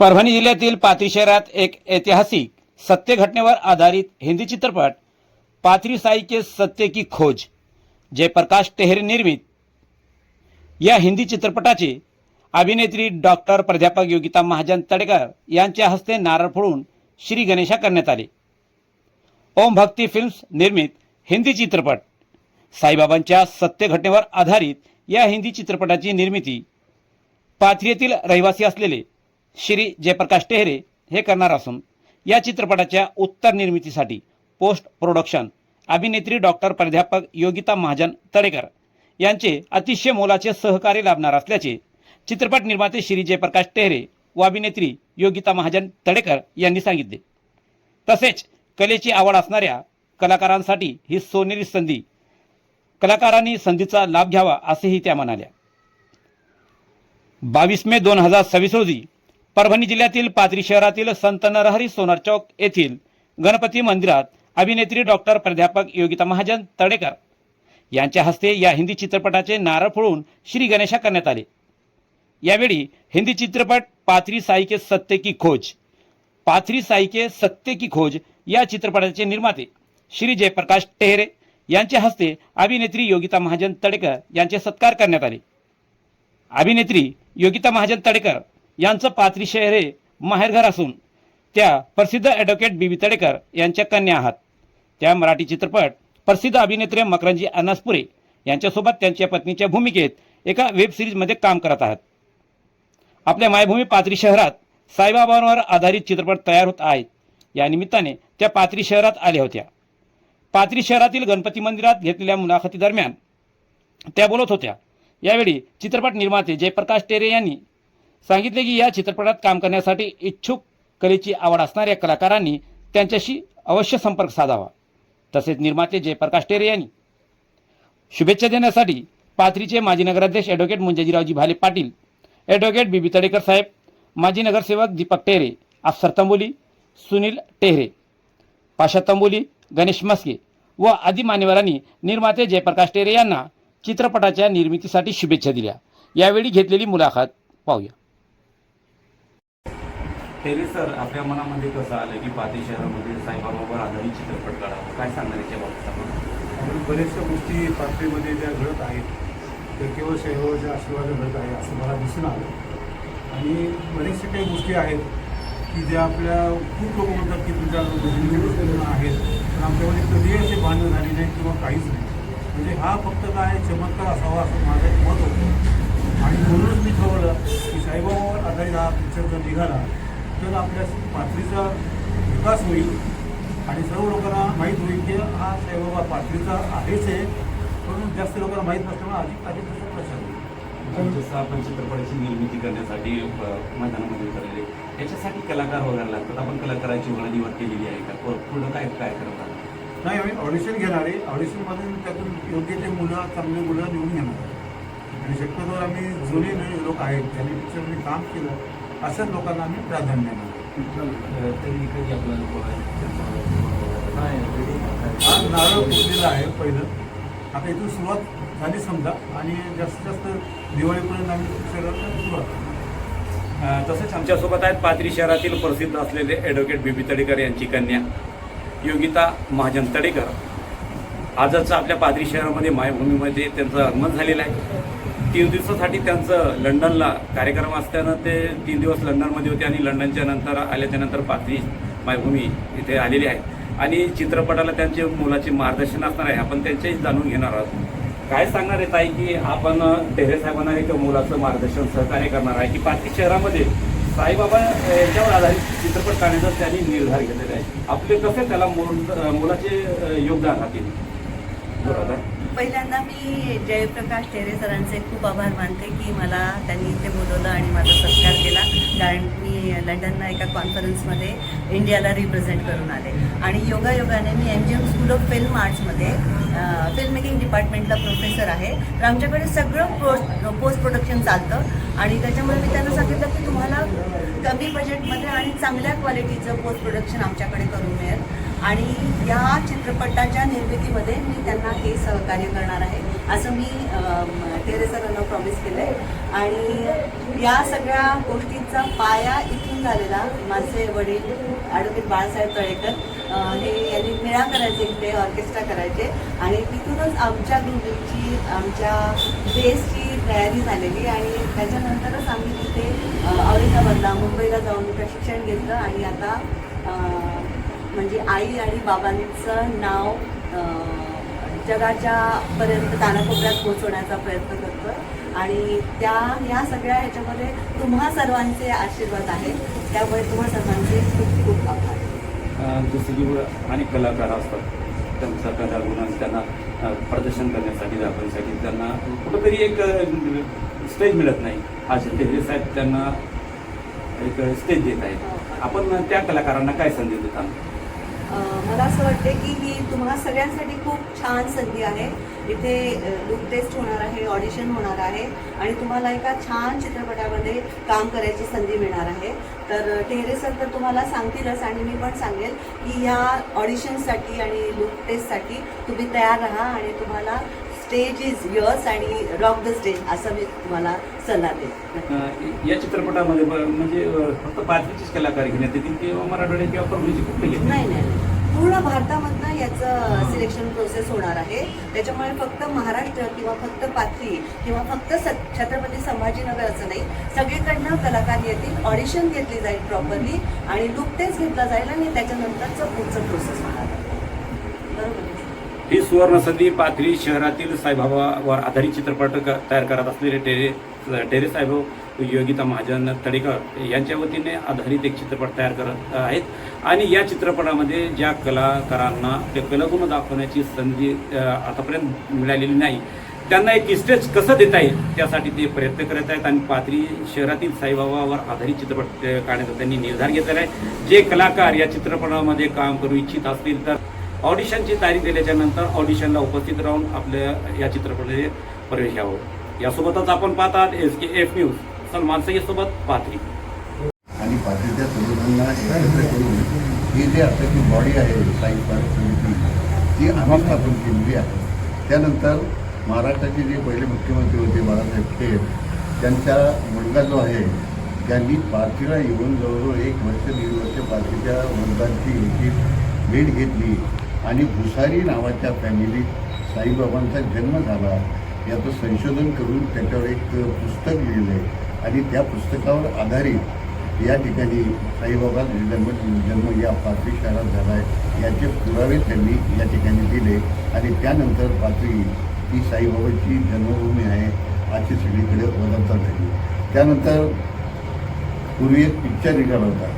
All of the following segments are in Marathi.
परभणी जिल्ह्यातील पाथरी शहरात एक ऐतिहासिक सत्य घटनेवर आधारित हिंदी चित्रपट पाथरी साई के सत्य की खोज जयप्रकाश टेहरे निर्मित या हिंदी चित्रपटाचे अभिनेत्री डॉक्टर प्राध्यापक योगिता महाजन तडेकर यांच्या हस्ते नारळ फोडून श्री गणेशा करण्यात आले। ओम भक्ती फिल्म्स निर्मित हिंदी चित्रपट साईबाबांच्या सत्य घटनेवर आधारित या हिंदी चित्रपटाची निर्मिती पाथरी येथील रहिवासी असलेले श्री जयप्रकाश टेहरे हे करणार असून या चित्रपटाच्या उत्तर निर्मितीसाठी पोस्ट प्रोडक्शन अभिनेत्री डॉक्टर प्राध्यापक योगिता महाजन तडेकर यांचे अतिशय मोलाचे सहकार्य लाभणार असल्याचे चित्रपट निर्माते श्री जयप्रकाश टेहरे व अभिनेत्री योगिता महाजन तडेकर यांनी सांगितले। तसेच कलेची आवड असणाऱ्या कलाकारांसाठी ही सोनेरी संधी, कलाकारांनी संधीचा लाभ घ्यावा असेही त्या म्हणाल्या। 22 मे 2026 रोजी परभणी जिल्ह्यातील पाथरी शहरातील संत नरहरी सोनार चौक येथील गणपती मंदिरात अभिनेत्री डॉक्टर प्राध्यापक योगिता महाजन तडेकर यांच्या हस्ते या हिंदी चित्रपटाचे नारळ फोडून श्री गणेशा करण्यात आले। यावेळी हिंदी चित्रपट पाथरी साई के सत्य की खोज या चित्रपटाचे निर्माते श्री जयप्रकाश टेहरे यांच्या हस्ते अभिनेत्री योगिता महाजन तडेकर यांचे सत्कार करण्यात आले। अभिनेत्री योगिता महाजन तडेकर यांचं पाथरी शहर हे माहेरघर असून त्या प्रसिद्ध ॲडव्होकेट बीबी तडेकर यांच्या कन्या आहात। त्या मराठी चित्रपट प्रसिद्ध अभिनेत्री मकरंजी अनासपुरे यांच्यासोबत त्यांच्या पत्नीच्या भूमिकेत एका वेब सिरीजमध्ये काम करत आहेत। आपल्या मायभूमी पाथरी शहरात साईबाबांवर आधारित चित्रपट तयार होत आहेत। या निमित्ताने त्या पाथरी शहरात आल्या होत्या। पाथरी शहरातील गणपती मंदिरात घेतलेल्या मुलाखतीदरम्यान त्या बोलत होत्या। यावेळी चित्रपट निर्माते जयप्रकाश टेहरे यांनी सांगितले की या चित्रपटात काम करण्यासाठी इच्छुक कलेची आवड असणाऱ्या कलाकारांनी त्यांच्याशी अवश्य संपर्क साधावा। तसेच निर्माते जयप्रकाश टेहरे यांनी शुभेच्छा देण्यासाठी पाथरीचे माजी नगराध्यक्ष ॲडव्होकेट मुंजाजीरावजी भाले पाटील, ॲडव्होकेट बीबी तडेकर साहेब, माजी नगरसेवक दीपक टेहरे, अफसर तंबोली, सुनील टेहरे, पाशा तंबोली, गणेश मस्के व आदी मान्यवरांनी निर्माते जयप्रकाश टेहरे यांना चित्रपटाच्या निर्मितीसाठी शुभेच्छा दिल्या। यावेळी घेतलेली मुलाखत पाहूया। टेहरे सर, आपल्या मनामध्ये कसं आलं की पाथरी शहरामध्ये साईबाबांवर आधारित चित्रपट काढावा, काय सांगणार याच्या बाबतीत आपण? बऱ्याचशा गोष्टी पाथरीमध्ये ज्या घडत आहेत त्या केवळ साईबाबाच्या आशीर्वाद घडत आहे असं मला दिसून आलं। आणि बरेचशा काही गोष्टी आहेत की ज्या आपल्या खूप लोक म्हणतात की तुमच्या जिंदगी आहेत, पण आमच्यामध्ये कधी असे भांडण झाली नाही किंवा काहीच नाही। म्हणजे हा फक्त काय चमत्कार असावा असं माझं एक मत होतं। आणि म्हणूनच मी ठरवलं की साईबाबावर आधारित हा पिक्चर जर निघाला तर आपल्या पाथरीचा विकास होईल आणि सर्व लोकांना माहीत होईल की हा साईबाबा पाथरीचा आहेच आहे, पण जास्त लोकांना माहीत नसल्यामुळे अधिक त्याचा प्रचार होईल। जसं आपण चित्रपटाची निर्मिती करण्यासाठी मैदानामध्ये उतरले, याच्यासाठी कलाकार वगैरे लागतात, आपण कलाकाराची वगैरे निवड केलेली आहे का? पुढं काय करत आहात? नाही, आम्ही ऑडिशन घेणार आहे। ऑडिशनमधून त्यातून योग्य ते मुलं, चांगली मुलं निवडून घेणार आणि शक्यतो आम्ही जुने लोक आहेत त्यांनी पिक्चरमध्ये काम केलं अशाच लोकांना आम्ही प्राधान्य देणार। तरी कधी आपल्याला आज नारळ फोडलेलं आहे पहिलं, आता इथून सुरुवात झाली समजा आणि जास्तीत जास्त दिवाळीपर्यंत आम्ही पिक्चरला सुरुवात। तसेच आमच्यासोबत आहेत पाथरी शहरातील प्रसिद्ध असलेले ॲडव्होकेट बीबी तडेकर यांची कन्या योगिता महाजन तडेकर। आजच आपल्या पाथरी शहरामध्ये मायभूमीमध्ये त्यांचं आगमन झालेलं आहे। 3 दिवसासाठी त्यांचं लंडनला कार्यक्रम असल्यानं ते 3 दिवस लंडनमध्ये होते आणि लंडनच्या नंतर आल्याच्यानंतर पाथरी मायभूमी इथे आलेली आहे आणि चित्रपटाला त्यांचे मुलाचे मार्गदर्शन असणार आहे। आपण त्यांच्याही जाणून घेणार आहोत। काय सांगणार आहे ताई की आपण टेहरे साहेबांना एक मुलाचं मार्गदर्शन सहकार्य करणार आहे की पाथरी शहरामध्ये साईबाबा यांच्यावर आधारित चित्रपट काढण्याचा त्यांनी निर्धार घेतलेला आहे। आपले कसे त्याला मुलाचे योगदान राहतील? बरोबर। पहिल्यांदा मी जयप्रकाश टेहरे सरांचे खूप आभार मानते की मला त्यांनी इथे बोलवलं आणि माझा सत्कार केला, कारण मी लंडनला एका कॉन्फरन्समध्ये इंडियाला रिप्रेझेंट करून आले आणि योगायोगाने मी MGM स्कूल ऑफ फिल्म आर्ट्समध्ये फिल्म मेकिंग डिपार्टमेंटला प्रोफेसर आहे। तर आमच्याकडे सगळं पोस्ट प्रोडक्शन चालतं आणि त्याच्यामुळे मी त्यांना सांगितलं की तुम्हाला कमी बजेटमध्ये आणि चांगल्या क्वालिटीचं पोस्ट प्रोडक्शन आमच्याकडे करून मिळेल आणि या चित्रपटाच्या निर्मितीमध्ये मी त्यांना हे सहकार्य करणार आहे असं मी टेहरे सरांना प्रॉमिस केलं आहे. आणि या सगळ्या गोष्टींचा पाया इथून झालेला माझे वडील ॲडव्होकेट बाळासाहेब तळेकर हे यांनी मेळा करायचे, इथे ऑर्केस्ट्रा करायचे आणि तिथूनच आमच्या ग्रुपची आमच्या बेसची तयारी झालेली आणि त्याच्यानंतरच आम्ही तिथे औरंगाबादला मुंबईला जाऊन प्रशिक्षण घेतलं आणि आता म्हणजे आई आणि बाबांचं नाव जगाच्या पर्यंत कानाकोपऱ्यात पोहोचवण्याचा प्रयत्न करतो आणि या सगळ्या ह्याच्यामध्ये तुम्हा सर्वांचे आशीर्वाद आहेत, त्यामुळे तुम्हा सर्वांचे खूप खूप आभार. जसं की अनेक कलाकार असतात, त्यांचा कलागुण त्यांना प्रदर्शन करण्यासाठी दाखवण्यासाठी त्यांना कुठंतरी एक स्टेज मिळत नाही. आज टेहरे साहेब त्यांना एक स्टेज देत आहेत. आपण त्या कलाकारांना काय संधी देता? मला असं वाटते की ही तुम्हा सगळ्यांसाठी खूप छान संधी आहे. इथे लुक टेस्ट होणार आहे, ऑडिशन होणार आहे आणि तुम्हाला एका छान चित्रपटामध्ये काम करायची संधी मिळणार आहे. तर टेहरे सर तर तुम्हाला सांगतीलच आणि मी पण सांगेल की ह्या ऑडिशनसाठी आणि लुक टेस्टसाठी तुम्ही तयार राहा आणि तुम्हाला स्टेज इज युअर्स आणि रॉक द स्टेज असं मी तुम्हाला सल्ला देईन. या चित्रपटामध्ये म्हणजे फक्त पाचवीचीच कलाकार घेण्यात येतील किंवा मराठवाडे किंवा परभणीची कुठली घेतील? नाही, पूर्ण भारतामधनं याचं सिलेक्शन प्रोसेस होणार आहे. त्याच्यामुळे फक्त महाराष्ट्र किंवा फक्त पाथरी किंवा फक्त छत्रपती संभाजीनगर असं नाही, सगळीकडनं कलाकार येतील, ऑडिशन घेतली जाईल प्रॉपरली आणि लुक टेस्ट घेतला जाईल आणि त्याच्यानंतरचं पुढचं प्रोसेस होणार आहे. बरोबर. ही सुवर्ण संधी पाथरी शहरातील साईबाबावर आधारित चित्रपट तयार करत असलेले टेहरे साहेब योगिता महाजन तळेकर यांच्या वतीने आधारित एक चित्रपट तयार करत आहेत आणि या चित्रपटामध्ये ज्या कलाकारांना ते कलागुण दाखवण्याची संधी आतापर्यंत मिळालेली नाही, त्यांना एक स्टेज कसं देता येईल त्यासाठी ते प्रयत्न करत आहेत आणि पाथरी शहरातील साईबाबावर आधारित चित्रपट काढण्याचा त्यांनी निर्धार घेतलेला आहे. जे कलाकार या चित्रपटामध्ये काम करू इच्छित असतील तर ऑडिशनची तारीख दिल्याच्या नंतर ऑडिशनला उपस्थित राहून आपल्या या चित्रपटामध्ये प्रवेश घ्यावं. यासोबतच आपण पाहतात SKF न्यूज सलमान सय्यदसोबत पाथरी. आणि पाथरीच्या तरुणांना एकत्र करून ही जी आताची बॉडी आहे साई पार्क समिती ती आम्ही स्थापन केलेली आहे. त्यानंतर महाराष्ट्राचे जे पहिले मुख्यमंत्री होते बाळासाहेब थोरात, त्यांचा मुलगा जो आहे त्यांनी पाथरीला येऊन जवळजवळ 1 वर्ष 1.5 वर्ष पाथरीच्या मुलांची याची भेट घेतली आणि भुसारी नावाच्या फॅमिलीत साईबाबांचा जन्म झाला याचं संशोधन करून त्याच्यावर एक पुस्तक लिहिलं आहे आणि त्या पुस्तकावर आधारित या ठिकाणी साईबाबा जन्म या पाथरी शहरात झाला आहे याचे पुरावे त्यांनी या ठिकाणी दिले आणि त्यानंतर पाथरी ही साईबाबाची जन्मभूमी आहे अशी सगळीकडे वदंता झाली. त्यानंतर पूर्वी एक पिक्चर निघाला होता,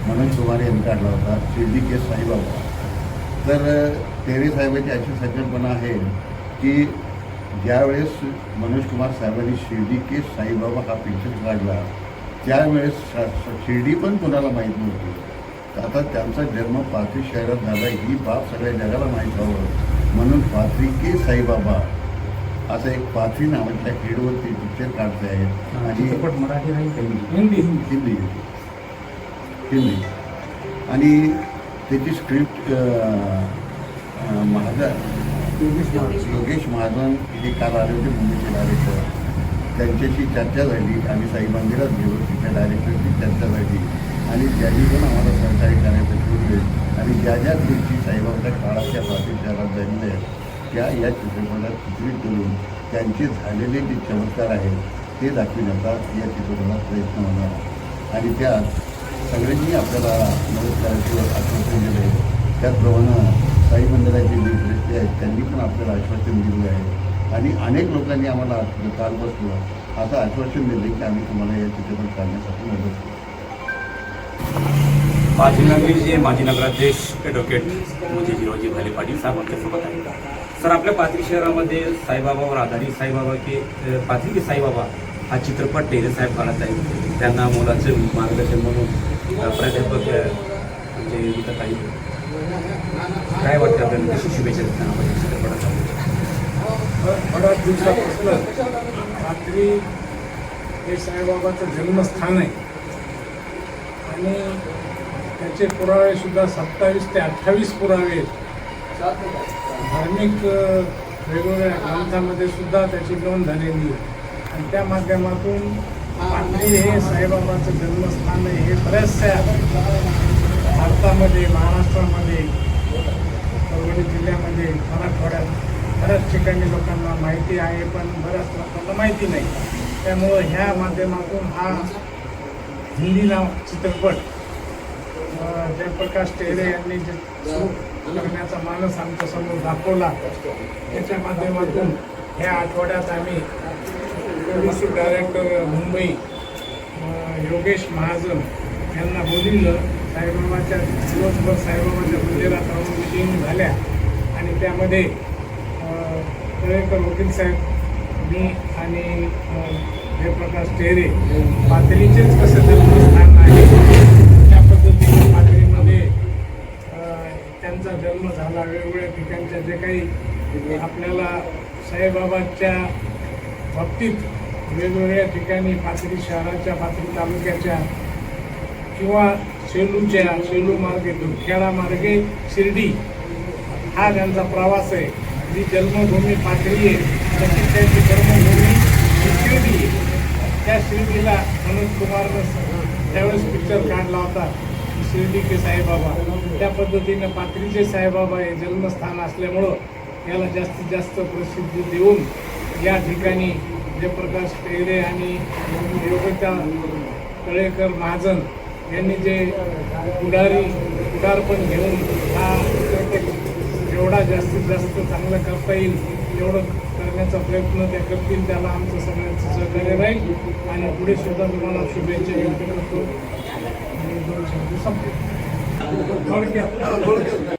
मनोज कुमार यांनी काढला होता, शिर्डी के साईबाबा. तर टेहरे साहेबांची अशी संकल्पना आहे की ज्यावेळेस मनोज कुमार साहेबांनी शिर्डी के साईबाबा हा पिक्चर काढला त्यावेळेस शिर्डी पण कोणाला माहीत नव्हती. आता त्यांचा जन्म पाथरी शहरात झाला ही बाब सगळ्या जगाला माहीत व्हावं म्हणून पाथरी के साईबाबा असं एक पाथरी नावाच्या हेडवरती पिक्चर काढते आहे आणि चित्रपट मराठी नाही, हिंदी हिंदी आणि त्याची स्क्रिप्ट योगेश महाजन हे काल आले होते मुंबईचे डायरेक्टर. त्यांच्याशी चर्चा झाली, आम्ही साई मंदिरात गेलो, तिच्या डायरेक्टरची चर्चा झाली आणि त्यांनी पण आम्हाला सहकार्य करायचं ठरवले आणि ज्या ज्या गोष्टी साईबाबाच्या काळाच्या पाथरी शहरात झालेल्या आहेत त्या या चित्रपटात चित्रित करून त्यांचे झालेले जे चमत्कार आहेत ते दाखविण्याचा या चित्रपटात प्रयत्न होणार आणि त्यात सगळ्यांनी आपल्याला मदत करायचं आश्वासन दिलं आहे. त्याचप्रमाणे साई मंदिराचे जे श्रेष्ठी आहेत त्यांनी पण आपल्याला आश्वासन दिले आहे आणि अनेक लोकांनी आम्हाला काल बसलं असं आश्वासन दिलं की आम्ही तुम्हाला या चित्रपट काढण्यासाठी मदत करू. माजी नगरीचे माजी नगराध्यक्ष ॲडव्होकेट मुजीजीरावजी भाले पाटील साहेब आमच्यासोबत आहेत. सर, आपल्या पाथरी शहरामध्ये साईबाबावर आधारित साईबाबा के पाथरी के साईबाबा हा चित्रपट टेहरे साहेब काढत आहेत. त्यांना मुलाचं मार्गदर्शन म्हणून प्राध्यापक म्हणजे इथं काही काय वाटतं आपल्याला, कशी शुभेच्छा देताना आपण या चित्रपटाचा? बऱ्याच दिवसापासून पाथरी हे साईबाबाचं जन्मस्थान आहे आणि त्याचे पुरावे सुद्धा 27 ते 28 पुरावे धार्मिक वेगवेगळ्या ग्रंथामध्ये सुद्धा त्याची नोंद झालेली आहे आणि त्या माध्यमातून पाथरी हे साईबाबांचं जन्मस्थान आहे हे बऱ्याचशा भारतामध्ये, महाराष्ट्रामध्ये, परभणी जिल्ह्यामध्ये, मराठवाड्यात बऱ्याच ठिकाणी लोकांना माहिती आहे, पण बऱ्याच लोकांना माहिती नाही. त्यामुळं ह्या माध्यमातून हा हिंदीला चित्रपट जयप्रकाश टेहरे यांनी जे सुरू करण्याचा मानस आमच्यासमोर दाखवला, त्याच्या माध्यमातून ह्या आठवड्यात आम्ही प्रोड्युसर डायरेक्टर मुंबई योगेश महाजन यांना बोलिवलं. साईबाबाच्या दिवसभर साईबाबाच्या मंदिरात राहून मिटिंग झाल्या आणि त्यामध्ये तळेकर वकील साहेब, मी आणि जयप्रकाश टेहरे पाथरीचेच कसं जन्मस्थान आहे त्या पद्धतीने पाथरीमध्ये त्यांचा जन्म झाला. वेगवेगळ्या ठिकाणच्या जे काही आपल्याला साईबाबाच्या बाबतीत वेगवेगळ्या ठिकाणी पाथरी शहराच्या, पाथरी तालुक्याच्या किंवा सेलू मार्गे, दुधखेडा मार्गे शिर्डी हा त्यांचा प्रवास आहे. जी जन्मभूमी पाथरी आहे तशी त्यांची कर्मभूमी शिर्डी आहे. त्या शिर्डीला मनोज कुमारनं त्यावेळेस पिक्चर काढला होता शिर्डी के साईबाबा. त्या पद्धतीनं पाथरीचे साईबाबा हे जन्मस्थान असल्यामुळं याला जास्तीत जास्त प्रसिद्धी देऊन या ठिकाणी जयप्रकाश टेहरे आणि योगिता तळेकर महाजन यांनी जे पुढारपण घेऊन हा जेवढा जास्तीत जास्त चांगलं करता येईल तेवढं करण्याचा प्रयत्न त्या करतील. त्याला आमचं सगळ्यांचं सहकार्य राहील आणि पुढे सुद्धा तुम्हाला शुभेच्छा व्यक्त करतो आणि 2 शब्द संपले.